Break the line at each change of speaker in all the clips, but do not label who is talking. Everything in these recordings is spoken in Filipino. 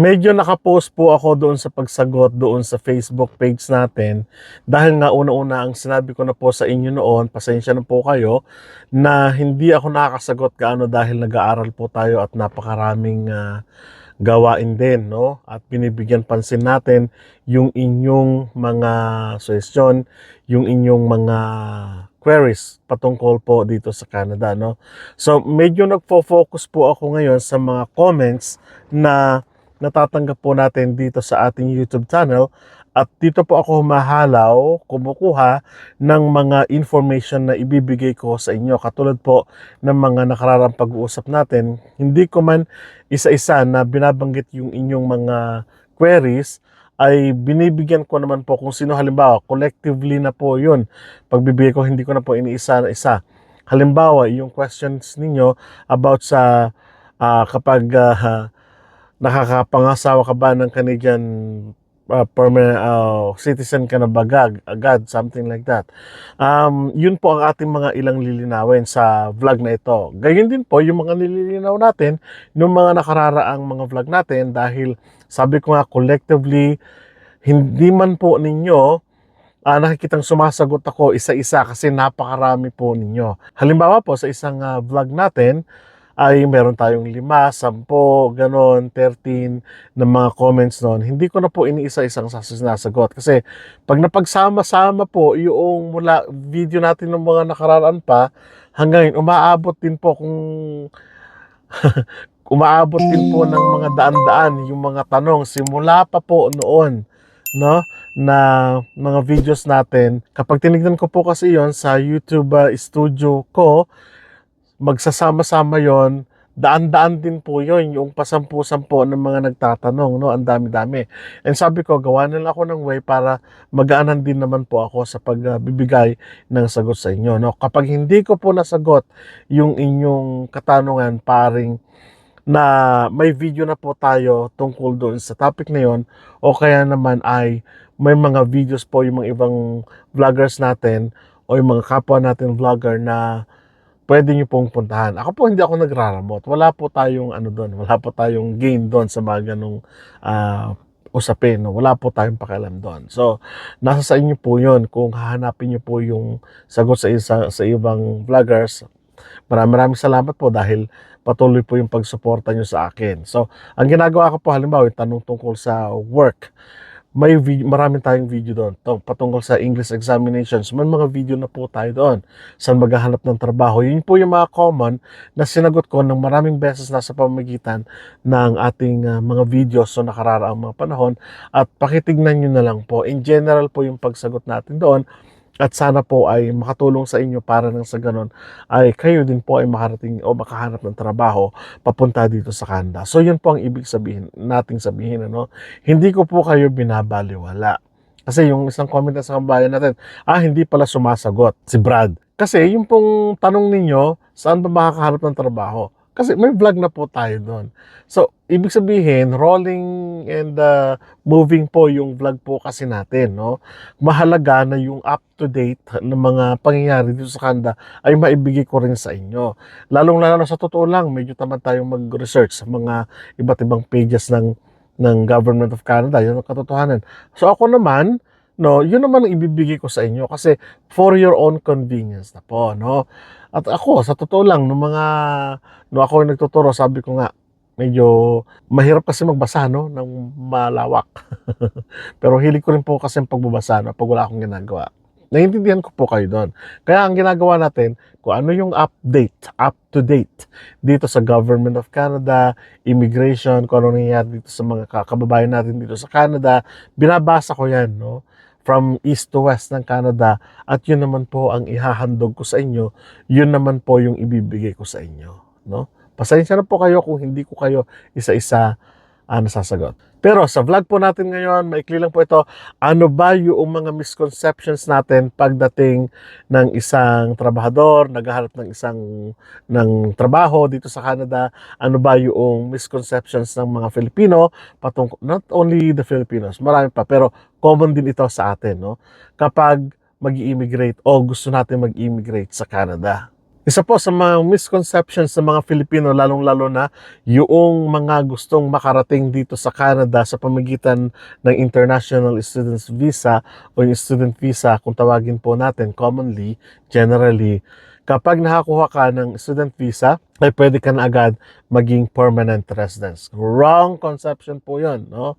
Medyo nakapost po ako doon sa pagsagot doon sa Facebook page natin dahil nga una-una ang sinabi ko na po sa inyo noon, pasensya na po kayo, na hindi ako nakakasagot gaano dahil nag-aaral po tayo at napakaraming gawain din, no? At binibigyan pansin natin yung inyong mga suggestion, yung inyong mga queries patungkol po dito sa Canada, no? So, medyo nagfo-focus po ako ngayon sa mga comments na natatanggap po natin dito sa ating YouTube channel at dito po ako humahalaw, kumukuha ng mga information na ibibigay ko sa inyo. Katulad po ng mga nakararang pag-uusap natin, hindi ko man isa-isa na binabanggit yung inyong mga queries, ay binibigyan ko naman po kung sino halimbawa, collectively na po yun. Pagbibigay ko, hindi ko na po iniisa na isa. Halimbawa, yung questions ninyo about sa kapag nakakapangasawa ka ba ng Canadian permanent citizen ka na bagag, agad, something like that. Yun po ang ating mga ilang lilinawin sa vlog na ito. Gayon din po yung mga nililinaw natin ng mga nakararaang mga vlog natin dahil sabi ko nga collectively, hindi man po ninyo nakikitang sumasagot ako isa-isa kasi napakarami po ninyo. Halimbawa po sa isang vlog natin, ay meron tayong 5, 10, ganon, 13 na mga comments noon. Hindi ko na po iniisa-isang sinasagot. Kasi pag napagsama-sama po yung mula video natin ng mga nakararaan pa, hanggang ngayon, umaabot din po kung umaabot din po ng mga daan-daan yung mga tanong simula pa po noon, no, na mga videos natin. Kapag tinignan ko po kasi yon sa YouTube studio ko, magsasama-sama yon, daan-daan din po yon, yung pasampu-sampo ng mga nagtatanong, no, ang dami-dami. And sabi ko, gawa na lang ako ng way para magaanan din naman po ako sa pagbibigay ng sagot sa inyo, no. Kapag hindi ko po nasagot yung inyong katanungan, paring na may video na po tayo tungkol doon sa topic na yon, o kaya naman ay may mga videos po yung mga ibang vloggers natin o yung mga kapwa natin vlogger na pwede nyo pong puntahan. Ako po hindi ako nagraramot. Wala po tayong ano doon. Wala po tayong gain doon sa mga ganong usapin. No? Wala po tayong pakialam doon. So, nasa sa inyo po yun. Kung hahanapin nyo po yung sagot sa ibang vloggers, maraming salamat po dahil patuloy po yung pagsuporta nyo sa akin. So, ang ginagawa ko po halimbawa, yung tanong tungkol sa work, may video, marami tayong video doon patungkol sa English examinations. May mga video na po tayo doon. Saan maghahanap ng trabaho. Yun po yung mga common na sinagot ko ng maraming beses na sa pamamagitan ng ating mga videos so nakararaang mga panahon. At pakitignan nyo na lang po. In general po yung pagsagot natin doon. At sana po ay makatulong sa inyo para nang sa ganon ay kayo din po ay makarating o makahanap ng trabaho papunta dito sa Canada. So yun po ang ibig sabihin, nating sabihin, ano? Hindi ko po kayo binabaliwala. Kasi yung isang comment na sa kabayan natin, hindi pala sumasagot si Brad. Kasi yung pong tanong ninyo, saan ba makakahanap ng trabaho? Kasi may vlog na po tayo doon. So, ibig sabihin, rolling and moving po yung vlog po kasi natin, no? Mahalaga na yung up-to-date na mga pangyayari dito sa Canada ay maibigay ko rin sa inyo. Lalong-lalo na sa totoo lang, medyo tamad tayong mag-research sa mga iba't ibang pages ng Government of Canada. Yun ang katotohanan. So, ako naman, no, yun naman ang ibibigay ko sa inyo kasi for your own convenience na po, no? At ako, sa totoo lang, nung ako yung nagtuturo, sabi ko nga, medyo mahirap kasi magbasa, no, ng malawak. Pero hilig ko rin po kasi ang pagbabasa, no, pag wala akong ginagawa. Naiintindihan ko po kayo doon. Kaya ang ginagawa natin, kung ano yung update, up to date, dito sa Government of Canada, immigration, kung ano nangyayari dito sa mga kababayan natin dito sa Canada, binabasa ko yan, no? From east to west ng Canada, at yun naman po ang ihahandog ko sa inyo, yun naman po yung ibibigay ko sa inyo, no? Pasensya na po kayo kung hindi ko kayo isa-isa nasasagot. Pero sa vlog po natin ngayon, maikli lang po ito, ano ba yung mga misconceptions natin pagdating ng isang trabahador, naghahanap ng trabaho dito sa Canada, ano ba yung misconceptions ng mga Filipino, patungkol, not only the Filipinos, marami pa, pero common din ito sa atin, no? Kapag mag-i-immigrate o gusto natin mag-immigrate sa Canada. Isa po sa mga misconceptions ng mga Filipino, lalong-lalo na yung mga gustong makarating dito sa Canada sa pamamagitan ng International Students Visa o yung Student Visa kung tawagin po natin commonly, generally, kapag nakakuha ka ng Student Visa, ay pwede ka na agad maging permanent residence. Wrong conception po yun, no?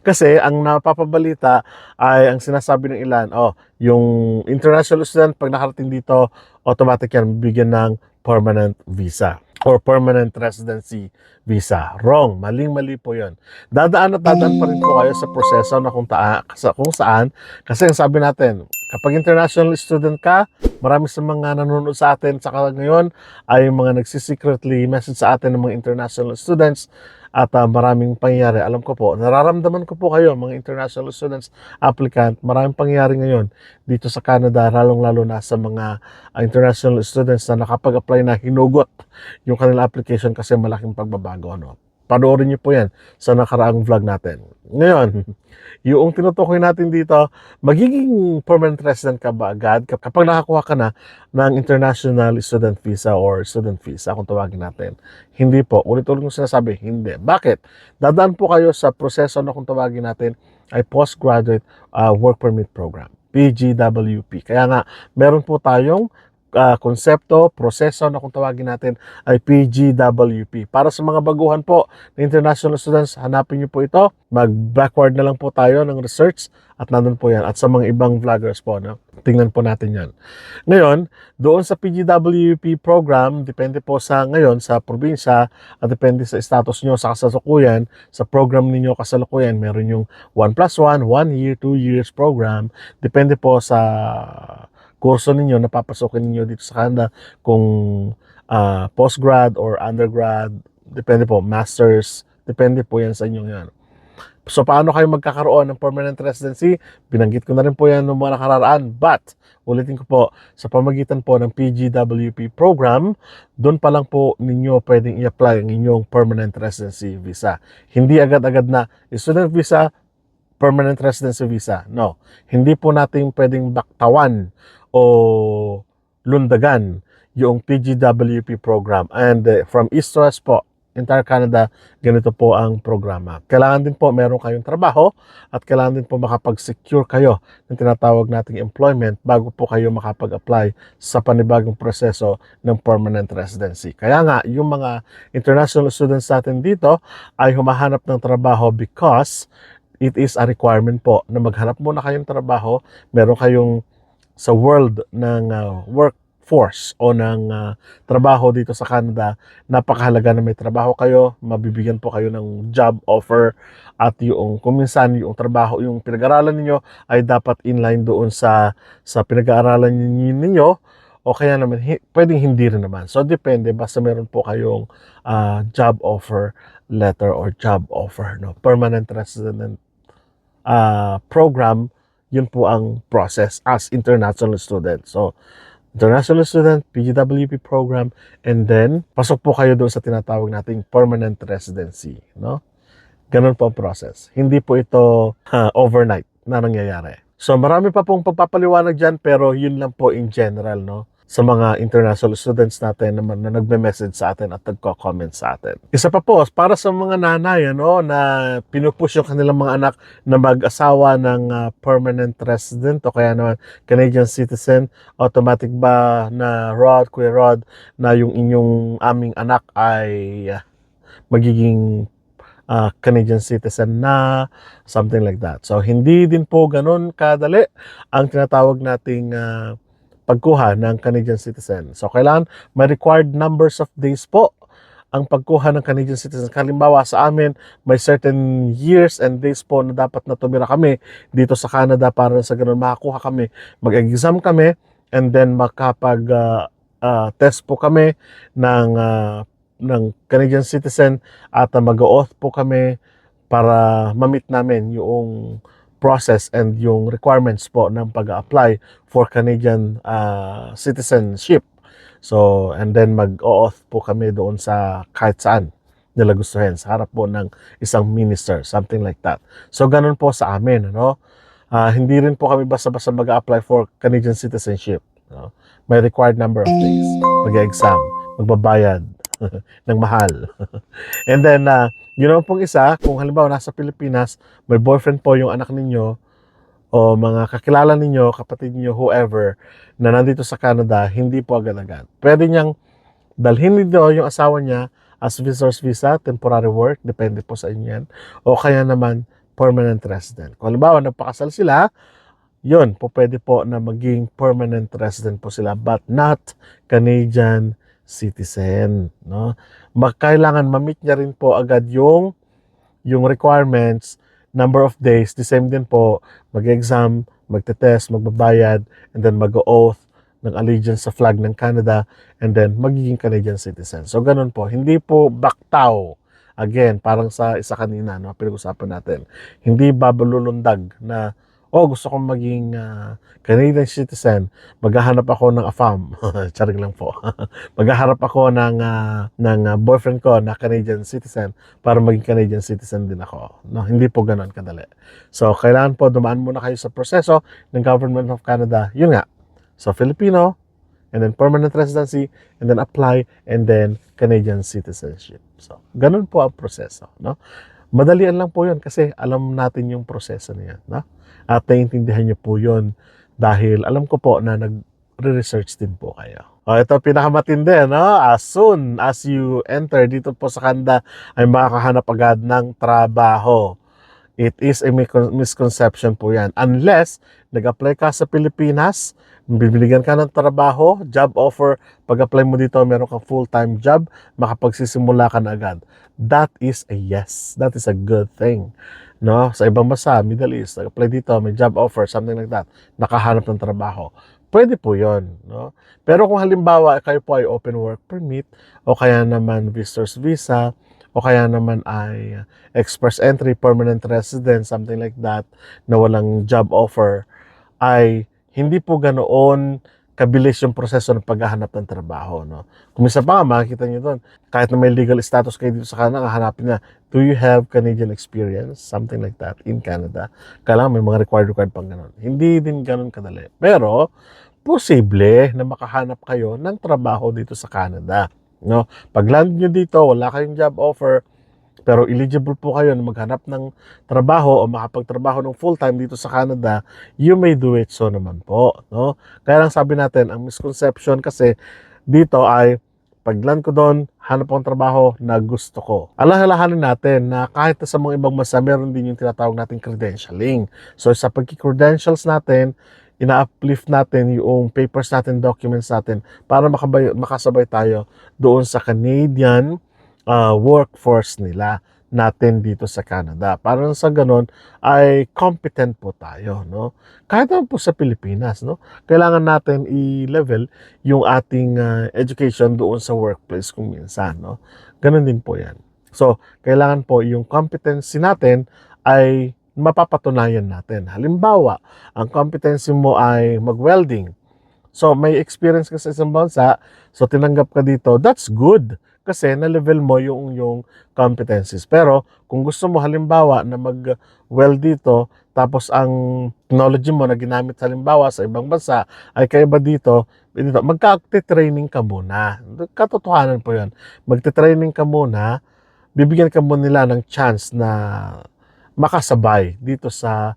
Kasi ang napapabalita ay ang sinasabi ng ilan, yung international student pag nakarating dito, automatic yan bigyan ng permanent visa or permanent residency visa. Wrong. Maling-mali po yun. Dadaan at dadaan pa rin po kayo sa proseso na kung saan. Kasi ang sabi natin, kapag international student ka, marami sa mga nanonood sa atin sa ngayon ay yung mga nagsisecretly message sa atin ng mga international students at maraming pangyayari. Alam ko po, nararamdaman ko po kayo, mga international students, applicant, maraming pangyayari ngayon dito sa Canada, lalong-lalo na sa mga international students na nakapag-apply na hinugot yung kanilang application kasi malaking pagbabago. Panoorin niyo po yan sa nakaraang vlog natin. Ngayon, yung tinutukoy natin dito, magiging permanent resident ka ba agad kapag nakakuha ka na ng international student visa or student visa kung tawagin natin? Hindi po. Ulit-ulit kong sinasabi, hindi. Bakit? Dadaan po kayo sa proseso na kung tawagin natin ay Postgraduate Work Permit Program, PGWP. Kaya nga, meron po tayong konsepto, proseso na kung tawagin natin ay PGWP. Para sa mga baguhan po na international students, hanapin niyo po ito. Mag-backward na lang po tayo ng research at nandun po yan. At sa mga ibang vloggers po, tingnan po natin yan. Ngayon, doon sa PGWP program, depende po sa ngayon sa probinsya at depende sa status nyo sa kasalukuyan, sa program ninyo kasalukuyan, meron yung 1+1, 1 year, 2 years program. Depende po sa kurso ninyo na papasokin ninyo dito sa Canada kung postgrad or undergrad, depende po, masters, depende po yan sa inyong yan. So, paano kayo magkakaroon ng permanent residency? Binanggit ko na rin po yan noong mga nakararaan. But, ulitin ko po, sa pamagitan po ng PGWP program, doon pa lang po ninyo pwedeng i-apply ang inyong permanent residency visa. Hindi agad-agad na student visa, permanent residency visa. No. Hindi po natin pwedeng baktawan o lundagan yung PGWP program. And from east to west po, entire Canada, ganito po ang programa. Kailangan din po meron kayong trabaho at kailangan din po makapag-secure kayo ng tinatawag nating employment bago po kayo makapag-apply sa panibagong proseso ng permanent residency. Kaya nga, yung mga international students natin dito ay humahanap ng trabaho because it is a requirement po na maghanap muna kayong trabaho, meron kayong sa world ng workforce o ng trabaho dito sa Canada, napakahalaga na may trabaho kayo, mabibigyan po kayo ng job offer at yung kung minsan yung trabaho, yung pinag-aralan niyo ay dapat inline doon sa pinag-aaralan ninyo o kaya naman pwedeng hindi rin naman. So depende, basta meron po kayong job offer letter or job offer, permanent resident program, yun po ang process as international student. So, international student, PGWP program, and then, pasok po kayo doon sa tinatawag nating permanent residency. Ganun po ang process. Hindi po ito overnight na nangyayari. So, marami pa pong pagpapaliwanag dyan, pero yun lang po in general, sa mga international students natin na nagme-message sa atin at nagko-comment sa atin. Isa pa po, para sa mga nanay na pinupush yung kanilang mga anak na mag-asawa ng permanent resident o kaya naman Canadian citizen, automatic ba na Kuya Rod, na yung aming anak ay magiging Canadian citizen na, something like that. So, hindi din po ganun kadali ang tinatawag nating pagkuha ng Canadian citizen. So, kailangan may required numbers of days po ang pagkuha ng Canadian citizen. Halimbawa sa amin, may certain years and days po na dapat na tumira kami dito sa Canada para sa ganun makakuha kami. Mag-exam kami and then makapag-test po kami ng Canadian citizen at mag-oath po kami para ma-meet namin yung process and yung requirements po ng pag-apply for Canadian citizenship. So, and then mag-oath po kami doon sa kahit saan nila gustuhin, sa harap po ng isang minister, something like that. So, ganun po sa amin, Hindi rin po kami basta-basta mag-apply for Canadian citizenship. No? May required number of days. Mag-exam, magbabayad ng mahal. And then, yun naman pong isa, kung halimbawa nasa Pilipinas, may boyfriend po yung anak ninyo, o mga kakilala ninyo, kapatid niyo, whoever, na nandito sa Canada, hindi po agad-agad. Pwede niyang dalhin dito yung asawa niya as visitor's visa, temporary work, depende po sa inyo yan, o kaya naman permanent resident. Kung halimbawa, nagpakasal sila, yun po pwede po na maging permanent resident po sila, but not Canadian citizen. No? Kailangan ma-meet niya rin po agad yung requirements, number of days, the same din po, mag-exam, magte-test, magbabayad, and then mag-oath ng allegiance sa flag ng Canada, and then magiging Canadian citizen. So, ganun po. Hindi po baktaw. Again, parang sa isa kanina, no, pinag-usapan natin. Hindi babululundag na, gusto kong maging Canadian citizen, maghahanap ako ng AFAM. Charing lang po. Maghahanap ako ng boyfriend ko na Canadian citizen para maging Canadian citizen din ako. No, hindi po ganoon kadali. So, kailangan po dumaan muna kayo sa proseso ng Government of Canada. Yun nga. So, Filipino, and then permanent residency, and then apply, and then Canadian citizenship. So, ganun po ang proseso. No? Madalian lang po yun kasi alam natin yung proseso niya. No? At naiintindihan niyo po yun dahil alam ko po na nag-research din po kayo. Ito pinakamatindi, no? As soon as you enter dito po sa Canada, ay makakahanap agad ng trabaho. It is a misconception po yan. Unless nag-apply ka sa Pilipinas, bibigyan ka ng trabaho, job offer, pag-apply mo dito, meron kang full-time job, makapagsisimula ka na agad. That is a yes. That is a good thing. No? Sa ibang bansa, Middle East, nag-apply dito, may job offer, something like that, nakahanap ng trabaho. Pwede po yun. No? Pero kung halimbawa, kayo po ay open work permit, o kaya naman visitor's visa, o kaya naman ay express entry, permanent resident, something like that, na walang job offer, ay hindi po ganoon kabilis yung proseso ng paghahanap ng trabaho. No? Kung isa pa nga, makikita nyo doon, kahit na may legal status kayo dito sa Canada, hanapin na, do you have Canadian experience? Something like that in Canada. Kailangan may mga required pang gano'n. Hindi din gano'n kadali. Pero, posible na makahanap kayo ng trabaho dito sa Canada. No? Pag land nyo dito, wala kayong job offer, pero eligible po kayo na maghanap ng trabaho o makapagtrabaho ng full-time dito sa Canada, you may do it so naman po. No? Kaya lang sabi natin, ang misconception kasi dito ay, pag land ko doon, hanap akong trabaho na gusto ko. Alalahanin natin na kahit sa mga ibang bansa, meron din yung tinatawag natin credentialing. So sa pagki-credentials natin, ina-uplift natin yung papers natin, documents natin, para makasabay tayo doon sa Canadian workforce nila natin dito sa Canada. Para sa ganun ay competent po tayo, no? Kahit naman po sa Pilipinas, no? Kailangan natin i-level yung ating education doon sa workplace kung minsan, no? Ganun din po 'yan. So, kailangan po yung competency natin ay mapapatunayan natin. Halimbawa, ang competency mo ay mag-welding. So, may experience ka sa isang bansa, so tinanggap ka dito, that's good. Kasi na-level mo yung competencies. Pero kung gusto mo halimbawa na mag-weld dito, tapos ang technology mo na ginamit halimbawa sa ibang bansa ay kaiba dito, magka-training ka muna. Katotohanan po yun. Magte-training ka muna, bibigyan ka muna nila ng chance na makasabay dito sa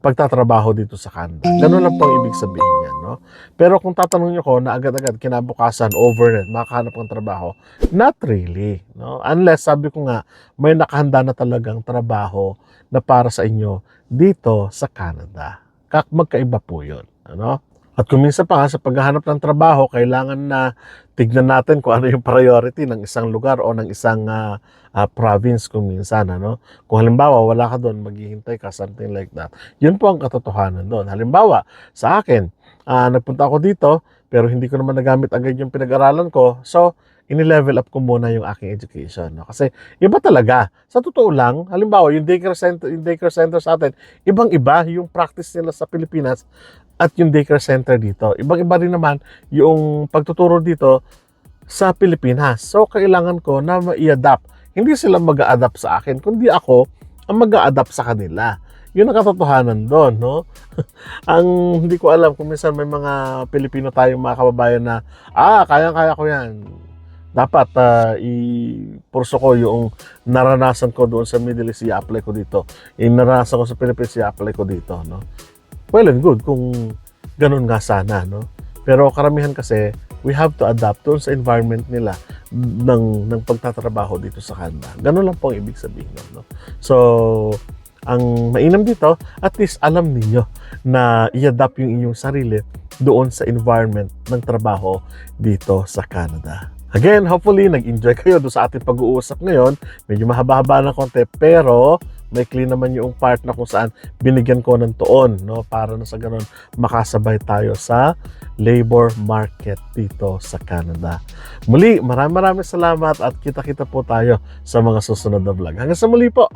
pagtatrabaho dito sa Canada. Ganun lang po ang ibig sabihin yan, no? Pero kung tatanungin niyo ko na agad-agad kinabukasan, overnight, makahanap ng trabaho, not really, no? Unless, sabi ko nga, may nakahanda na talagang trabaho na para sa inyo dito sa Canada. Magkaiba po yun, ano? At kung minsan pa nga, sa paghahanap ng trabaho, kailangan na tignan natin kung ano yung priority ng isang lugar o ng isang province kung minsan. Ano? Kung halimbawa, wala ka doon, maghihintay ka, something like that. Yun po ang katotohanan doon. Halimbawa, sa akin, nagpunta ako dito, pero hindi ko naman nagamit agad yung pinag-aralan ko. So, ini-level up ko muna yung aking education. No? Kasi iba talaga. Sa totoo lang, halimbawa, yung daycare center sa atin, ibang-iba yung practice nila sa Pilipinas at yung daycare center dito. Ibang-iba rin naman yung pagtuturo dito sa Pilipinas. So, kailangan ko na ma-i-adapt. Hindi sila mag-a-adapt sa akin, kundi ako ang mag-a-adapt sa kanila. Yun ang katotohanan doon, no? Ang hindi ko alam kung minsan may mga Pilipino tayong mga kababayan na, kayang-kaya ko yan. Dapat ipurso ko yung naranasan ko doon sa Middle East, i-apply ko dito. Yung naranasan ko sa Philippines, i-apply ko dito, no? Well and good kung ganun nga sana, no? Pero karamihan kasi, we have to adapt doon sa environment nila ng pagtatrabaho dito sa Canada. Ganun lang po ang ibig sabihin, no? So, ang mainam dito, at least alam ninyo na i-adapt yung inyong sarili doon sa environment ng trabaho dito sa Canada. Again, hopefully, nag-enjoy kayo doon sa ating pag-uusap ngayon. Medyo mahaba-haba ng konti, pero may clean naman yung part na kung saan binigyan ko ng tuon, no? Para na sa ganun, makasabay tayo sa labor market dito sa Canada. Muli, maraming salamat at kita-kita po tayo sa mga susunod na vlog. Hanggang sa muli po!